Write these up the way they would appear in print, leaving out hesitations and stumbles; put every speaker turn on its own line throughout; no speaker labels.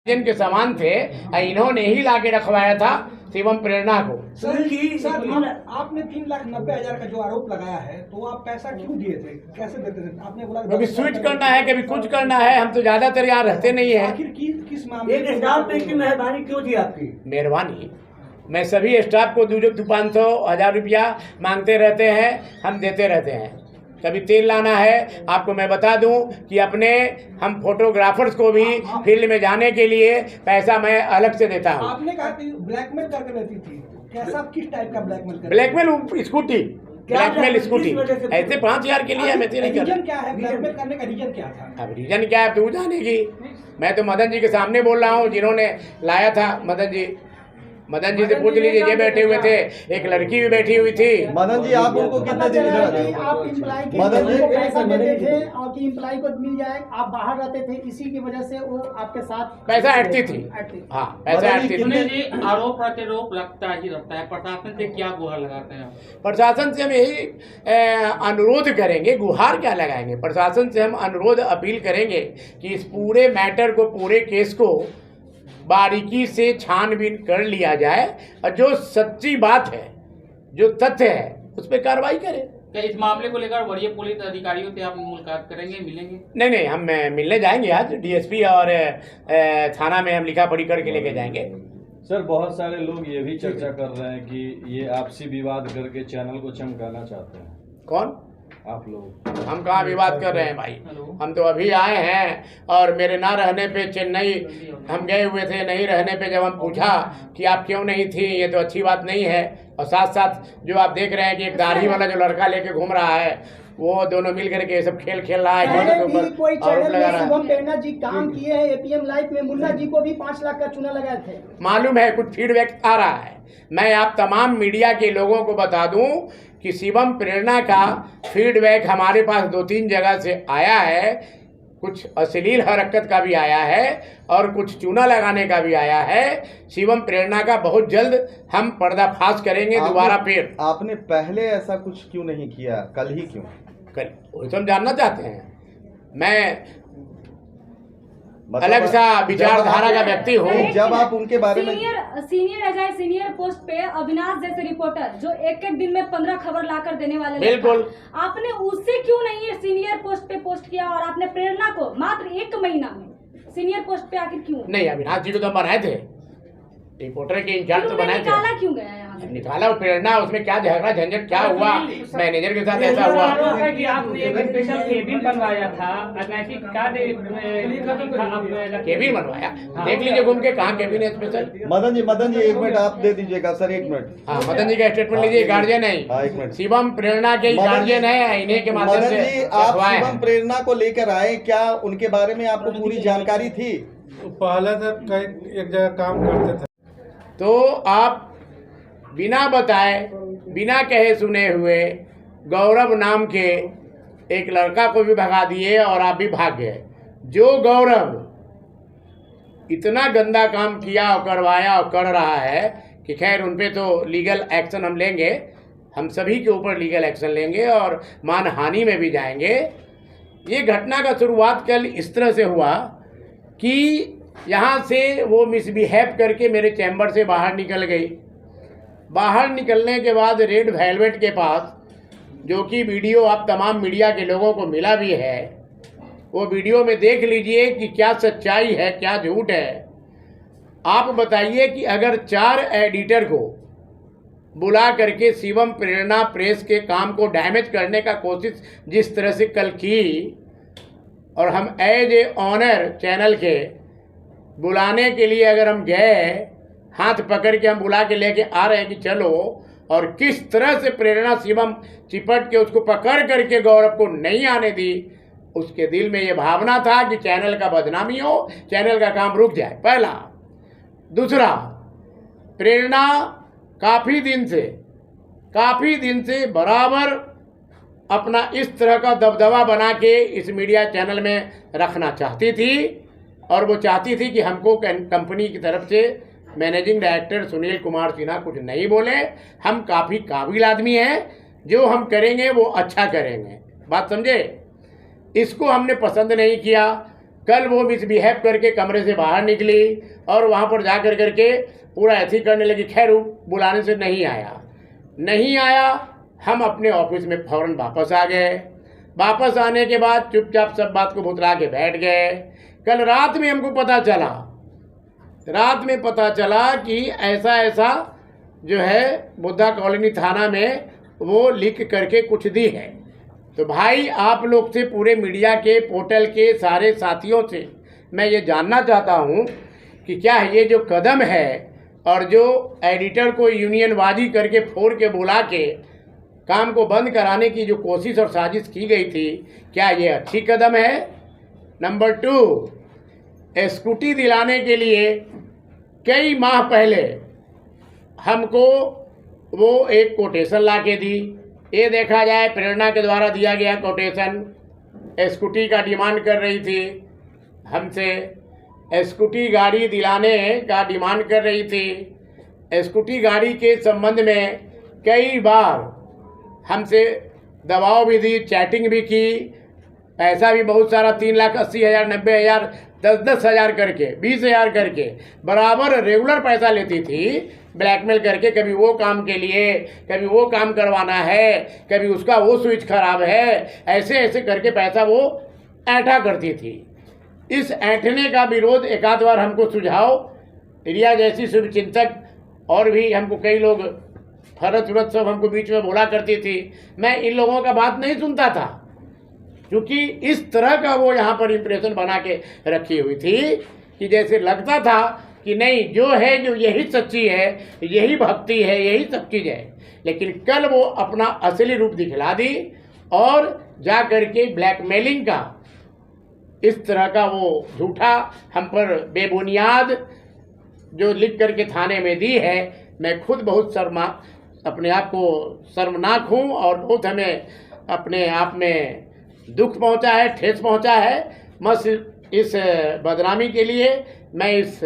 जिनके सामान थे इन्होंने ही लाके रखवाया था शिवम प्रेरणा को।
सर आपने 3,90,000 का जो आरोप लगाया है, तो आप पैसा क्यों दिए थे, कैसे देते थे? आपने बोला
कभी स्विच करना है, कभी कुछ करना है, हम तो ज्यादातर यहाँ रहते नहीं है।
आखिर किस मामले
एक स्टाफ पे की मेहरबानी क्यों थी आपकी?
मेहरबानी, मैं सभी स्टाफ को 200-500 1000 रुपया मांगते रहते हैं, हम देते रहते हैं। कभी तेल लाना है, आपको मैं बता दूं कि अपने हम फोटोग्राफर्स को भी फील्ड में जाने के लिए पैसा मैं अलग से देता हूं।
आपने कहा कि ब्लैकमेल करके देती थी, कैसा किस टाइप का blackmail?
Blackmail scooty, blackmail scooty ऐसे 5000 के लिए हम ऐसे नहीं
रीजन
करते।
क्या है ब्लैकमेल करने का? रीजन क्या था?
अब रीजन क्या है तू जानेगी, मैं तो मदन जी के सामने बोल रहा हूँ, जिन्होंने लाया था मदन जी से पूछ लीजिए, ये बैठे हुए थे, एक लड़की भी बैठी हुई थी।
मदन जी आप उनको कितने दिन
आप इम्प्लाई के
मदन जी
पैसा देते थे और कि इम्प्लाई को मिल जाए, आप बाहर रहते थे, इसी की वजह से वो आपके साथ
पैसा हटती थी। हाँ, पैसा हटती थी।
जी आरोप प्रत्यारोप लगता ही रहता है, प्रशासन से क्या गुहार लगाते हैं?
प्रशासन से हम यही अनुरोध करेंगे, गुहार क्या लगाएंगे, प्रशासन से हम अनुरोध अपील करेंगे कि इस पूरे मैटर को, पूरे केस को बारीकी से छानबीन कर लिया जाए और जो सच्ची बात है, जो तथ्य है, उस पर कार्रवाई करें।
क्या इस मामले को लेकर वरीय पुलिस अधिकारियों से आप मुलाकात करेंगे, मिलेंगे?
नहीं, हम मिलने जाएंगे आज डीएसपी और थाना में हम लिखा पढ़ी करके लेके जाएंगे।
सर बहुत सारे लोग ये भी चर्चा कर रहे हैं कि ये आपसी विवाद करके चैनल को चमकाना चाहते हैं।
कौन?
आप लोग।
हम कहाँ विवाद कर रहे हैं भाई, हम तो अभी आए हैं और मेरे ना रहने पे चेन्नई हम गए हुए थे, नहीं रहने पे जब हम पूछा कि आप क्यों नहीं थी, ये तो अच्छी बात नहीं है। और साथ साथ जो आप देख रहे हैं कि एक दाढ़ी वाला जो लड़का लेके घूम रहा है, वो दोनों मिल करके ये सब खेल खेल रहा है,
कोई चैनल में शिवम प्रेरणा जी काम किए हैं, एपीएम लाइव में मुन्ना जी को भी 5 लाख का चूना लगाए थे।
मालूम है, कुछ फीडबैक आ रहा है। मैं आप तमाम मीडिया के लोगों को बता दूं कि शिवम प्रेरणा का फीडबैक हमारे पास 2-3 जगह से आया है, कुछ अश्लील हरकत का भी आया है और कुछ चूना लगाने का भी आया है। शिवम प्रेरणा का बहुत जल्द हम पर्दाफाश करेंगे दोबारा फिर।
आपने पहले ऐसा कुछ क्यों नहीं किया, कल ही क्यों?
कल वही तो हम जानना चाहते हैं। मैं अलग सा विचारधारा का व्यक्ति हूँ।
जब आप उनके बारे में
सीनियर पोस्ट पे अविनाश जैसे रिपोर्टर जो एक दिन में 15 खबर लाकर देने वाले,
बिल्कुल,
आपने उससे क्यों नहीं सीनियर पोस्ट पे पोस्ट किया और आपने प्रेरणा को मात्र 1 महीना में सीनियर पोस्ट पे आखिर क्यों?
नहीं, अविनाश जी को तो बनाए थे, रिपोर्टर के इंचार्ज तो बनाए थे।
निकाला क्यों गया यहाँ से?
निकाला प्रेरणा, उसमें क्या झगड़ा झंझट क्या हुआ, मैनेजर के साथ ऐसा हुआ
कि आपने एक स्पेशल केबिन बनवाया था, अनैतिक कार्य
केबिन बनवाया, देख लीजिए घूम के कहाँ केबिन है स्पेशल।
मदन जी 1 मिनट आप दे दीजिएगा सर, 1 मिनट।
हाँ, मदन जी का स्टेटमेंट लीजिए, गार्जियन है,
1 मिनट।
शिवम प्रेरणा के गार्जियन है, इन्हीं के माध्यम
मदन जी
से
आप शिवम प्रेरणा को लेकर आए, क्या उनके बारे में आपको पूरी जानकारी थी?
पहले तक एक जगह काम करते थे,
तो आप बिना बताए, बिना कहे सुने हुए गौरव नाम के एक लड़का को भी भगा दिए और आप भी भाग गए। जो गौरव इतना गंदा काम किया और करवाया और कर रहा है कि खैर उन पे तो लीगल एक्शन हम लेंगे, हम सभी के ऊपर लीगल एक्शन लेंगे और मानहानि में भी जाएंगे। ये घटना का शुरुआत कल इस तरह से हुआ कि यहाँ से वो मिसबिहेव करके मेरे चैम्बर से बाहर निकल गई। बाहर निकलने के बाद रेड वेलवेट के पास, जो कि वीडियो आप तमाम मीडिया के लोगों को मिला भी है, वो वीडियो में देख लीजिए कि क्या सच्चाई है क्या झूठ है। आप बताइए कि अगर 4 एडिटर को बुला करके शिवम प्रेरणा प्रेस के काम को डैमेज करने का कोशिश जिस तरह से कल की, और हम एज ए ऑनर चैनल के बुलाने के लिए अगर हम गए, हाथ पकड़ के हम बुला के लेके आ रहे हैं कि चलो, और किस तरह से प्रेरणा शिवम चिपट के उसको पकड़ करके गौरव को नहीं आने दी, उसके दिल में ये भावना था कि चैनल का बदनामी हो, चैनल का काम रुक जाए, पहला। दूसरा, प्रेरणा काफ़ी दिन से बराबर अपना इस तरह का दबदबा बना के इस मीडिया चैनल में रखना चाहती थी, और वो चाहती थी कि हमको कंपनी की तरफ से मैनेजिंग डायरेक्टर सुनील कुमार सिन्हा कुछ नहीं बोले, हम काफ़ी काबिल आदमी हैं, जो हम करेंगे वो अच्छा करेंगे। बात समझे? इसको हमने पसंद नहीं किया। कल वो मिसबिहेव करके कमरे से बाहर निकली और वहाँ पर जा कर करके पूरा ऐसी करने लगी। खैर बुलाने से नहीं आया। हम अपने ऑफिस में फ़ौरन वापस आ गए। वापस आने के बाद चुपचाप सब बात को भुतला के बैठ गए। कल रात में हमको पता चला कि ऐसा जो है बुद्धा कॉलोनी थाना में वो लिख करके कुछ दी है। तो भाई आप लोग से, पूरे मीडिया के, पोर्टल के सारे साथियों से मैं ये जानना चाहता हूँ कि क्या ये जो कदम है और जो एडिटर को यूनियनबाजी करके फोड़ के बुला के काम को बंद कराने की जो कोशिश और साजिश की गई थी, क्या ये अच्छी कदम है? नंबर 2, स्कूटी दिलाने के लिए कई माह पहले हमको वो एक कोटेशन ला के दी। ये देखा जाए प्रेरणा के द्वारा दिया गया कोटेशन, स्कूटी का डिमांड कर रही थी हमसे, स्कूटी गाड़ी दिलाने का डिमांड कर रही थी। स्कूटी गाड़ी के संबंध में कई बार हमसे दबाव भी दी, चैटिंग भी की, पैसा भी बहुत सारा 3,80,000, 90,000, 10,000 करके, 20,000 करके बराबर रेगुलर पैसा लेती थी, ब्लैकमेल करके। कभी वो काम के लिए, कभी वो काम करवाना है, कभी उसका वो स्विच खराब है, ऐसे करके पैसा वो ऐंठा करती थी। इस ऐंठने का विरोध एक आध बार हमको सुझाव रिया जैसी शुभचिंतक और भी हमको कई लोग फरत सब हमको बीच में बोला करती थी। मैं इन लोगों का बात नहीं सुनता था, क्योंकि इस तरह का वो यहाँ पर इम्प्रेशन बना के रखी हुई थी कि जैसे लगता था कि नहीं, जो है जो यही सच्ची है, यही भक्ति है, यही सब चीज़ है। लेकिन कल वो अपना असली रूप दिखला दी और जा करके ब्लैकमेलिंग का, इस तरह का वो झूठा हम पर बेबुनियाद जो लिख करके थाने में दी है। मैं खुद बहुत अपने आप को शर्मनाक हूँ और बहुत हमें अपने आप में दुख पहुँचा है, ठेस पहुँचा है। बस इस बदनामी के लिए, मैं इस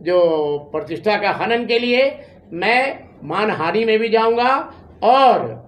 जो प्रतिष्ठा का हनन के लिए मैं मानहानि में भी जाऊंगा। और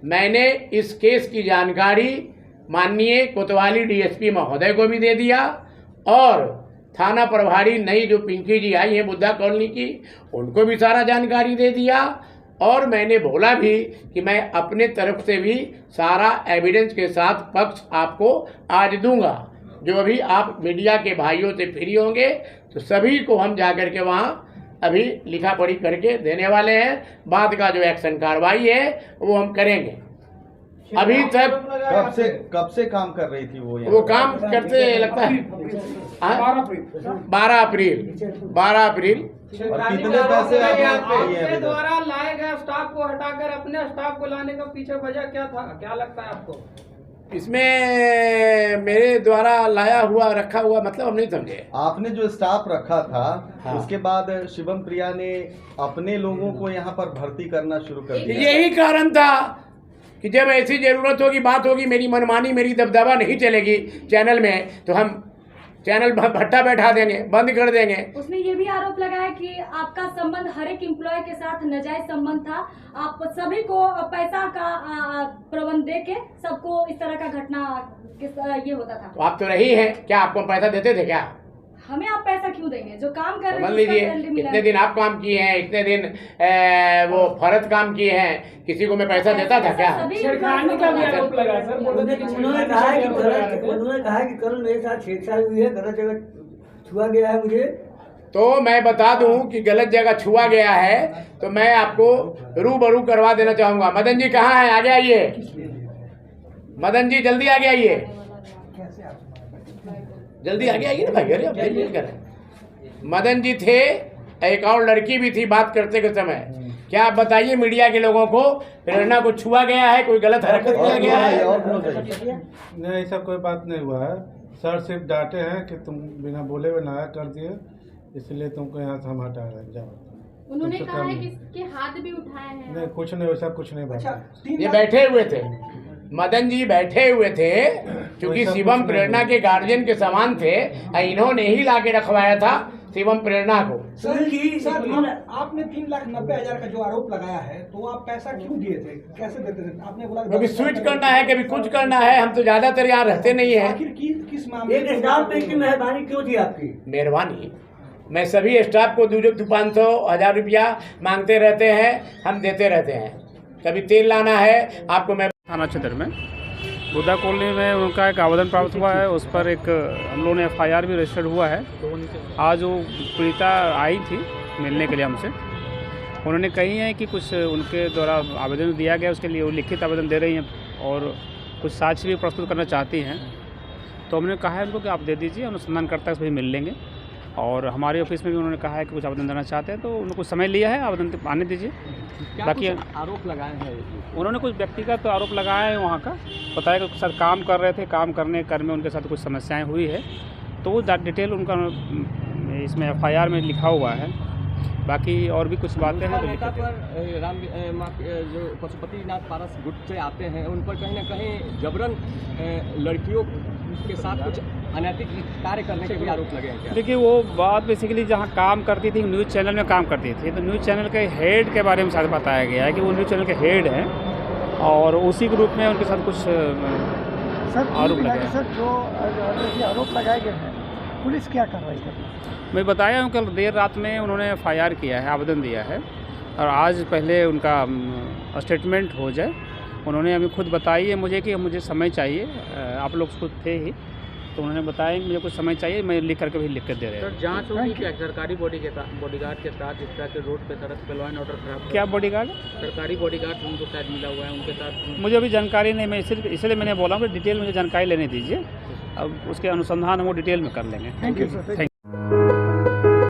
मैंने इस केस की जानकारी माननीय कोतवाली डीएसपी महोदय को भी दे दिया और थाना प्रभारी नई जो पिंकी जी आई हैं बुद्धा कॉलोनी की, उनको भी सारा जानकारी दे दिया। और मैंने बोला भी कि मैं अपने तरफ से भी सारा एविडेंस के साथ पक्ष आपको आज दूंगा। जो अभी आप मीडिया के भाइयों से फ्री होंगे तो सभी को हम जाकर के वहाँ अभी लिखा पढ़ी करके देने वाले हैं। बाद का जो एक्शन कार्रवाई है वो हम करेंगे। अभी तक
कब से काम कर रही थी
वो काम करते लगता है 12 अप्रैल।
और कितने पैसे
आपके द्वारा लाए गए स्टाफ को हटाकर अपने स्टाफ को लाने का पीछे वजह क्या था, क्या लगता है आपको?
इसमें मेरे द्वारा लाया हुआ रखा हुआ मतलब हम नहीं समझे।
आपने जो स्टाफ रखा था,
हाँ।
उसके बाद शिवम प्रिया ने अपने लोगों को यहाँ पर भर्ती करना शुरू कर दिया।
यही कारण था कि जब ऐसी जरूरत होगी, बात होगी, मेरी मनमानी, मेरी दबदबा नहीं चलेगी चैनल में, तो हम चैनल भट्टा बैठा देंगे, बंद कर देंगे।
उसने ये भी आरोप लगाया कि आपका संबंध हर एक एम्प्लॉय के साथ नाजायज संबंध था। आप सभी को पैसा का प्रबंध दे के सबको इस तरह का घटना ये होता था।
तो आप तो रही हैं, क्या आपको पैसा देते थे क्या?
हमें आप पैसा क्यों देंगे? जो काम कर
समझ
रहे
लीजिए, इतने दिन आप काम किए हैं, इतने दिन वो फर्ज काम किए हैं, किसी को मैं पैसा देता था क्या?
उन्होंने कहा है कि कल मेरे साथ छेड़छाड़ हुई है, गलत जगह छुआ गया है मुझे।
तो मैं बता दूं कि गलत जगह छुआ गया है तो मैं आपको रूबरू करवा देना चाहूंगा। मदन जी कहाँ हैं? आगे आइए। मदन जी जल्दी आगे आइए, जल्दी आगे आइए ना भाई। अरे अब देर करें। मदन जी थे, एक और लड़की भी थी बात करते के समय। क्या आप बताइए मीडिया के लोगों को, प्रेरणा को छुआ गया है, कोई गलत हरकत किया गया है?
नहीं, ऐसा कोई बात नहीं हुआ है। सर सिर्फ डांटे हैं कि तुम बिना बोले हुए नाया कर दिए, इसलिए तुमको यहाँ से हम हटा रहे हैं, जाओ।
उन्होंने कहा है कि इसके हाथ भी उठाए हैं।
नहीं, कुछ नहीं, वैसा कुछ नहीं बात।
ये बैठे हुए थे, मदन जी बैठे हुए थे, क्योंकि शिवम प्रेरणा के गार्जियन के समान थे। इन्होंने ही लाके रखवाया था शिवम प्रेरणा को।
सुनील जी
सर
सुनील,
आपने 3,90,000 का जो आरोप लगाया है तो आप पैसा क्यों दिए थे, कैसे देते थे? आपने बोला
कभी स्विच करना है, कभी कुछ करना है, हम तो ज्यादातर यहाँ रहते नहीं है।
आखिर किस मामले
एक स्टाफ पे की मेहरबानी क्यों थी आपकी?
मेहरबानी, मैं सभी स्टाफ को 500 1000 रुपया मांगते रहते हैं, हम देते रहते हैं। कभी तेल लाना है आपको, मैं
थाना क्षेत्र में बुद्धा कॉलोनी में उनका एक आवेदन प्राप्त हुआ है, उस पर एक हम लोगों ने FIR भी रजिस्टर्ड हुआ है। आज वो पीड़िता आई थी मिलने के लिए हमसे, उन्होंने कही है कि कुछ उनके द्वारा आवेदन दिया गया, उसके लिए वो लिखित आवेदन दे रही हैं और कुछ साक्ष्य भी प्रस्तुत करना चाहती हैं। तो हमने कहा है उनको कि आप दे दीजिए, अनुसंधानकर्ता से भी मिल लेंगे। और हमारे ऑफिस में भी उन्होंने कहा है कि कुछ आवेदन देना चाहते हैं, तो उन्होंने कुछ समय लिया है, आवेदन आने दीजिए। बाकी
आरोप लगाए हैं?
उन्होंने कुछ व्यक्तिगत आरोप लगाया है, वहाँ का बताया कि सर काम कर रहे थे, काम करने में उनके साथ कुछ समस्याएं हुई है, तो वो डिटेल उनका इसमें FIR में लिखा हुआ है। बाकी और भी कुछ बातें हैं तो
नेता पर जो पशुपतिनाथ पारस गुट से आते हैं, उन पर कहीं ना कहीं जबरन लड़कियों के साथ कुछ अनैतिक कार्य करने के भी आरोप लगे हैं क्या?
देखिए वो बात बेसिकली जहाँ काम करती थी, न्यूज़ चैनल में काम करती थी, तो न्यूज़ चैनल के हेड के बारे में साथ बताया गया है कि वो न्यूज़ चैनल के हेड हैं और उसी ग्रुप में उनके साथ कुछ आरोप लगे हैं।
सर जो आरोप लगाए गए हैं, पुलिस क्या कार्रवाई कर रही है?
मैं बताया हूँ कल देर रात में उन्होंने FIR किया है, आवेदन दिया है, और आज पहले उनका स्टेटमेंट हो जाए। उन्होंने अभी खुद बताई है मुझे कि मुझे समय चाहिए, आप लोग खुद थे ही, तो उन्होंने बताया कि मुझे कुछ समय चाहिए, मैं लिख करके भी लिख कर दे रहे हैं।
सर जांच होगी क्या सरकारी बॉडीगार्ड के साथ, जिस तरह के रोड पे सड़क पे लॉ एंड ऑर्डर खराब?
क्या बॉडीगार्ड?
सरकारी बॉडीगार्ड उनको शायद मिला हुआ है, उनके साथ
मुझे अभी जानकारी नहीं, मैं इसलिए मैंने बोला कि डिटेल मुझे जानकारी लेने दीजिए, अब उसके अनुसंधान हम वो डिटेल में कर लेंगे।
Thank you sir.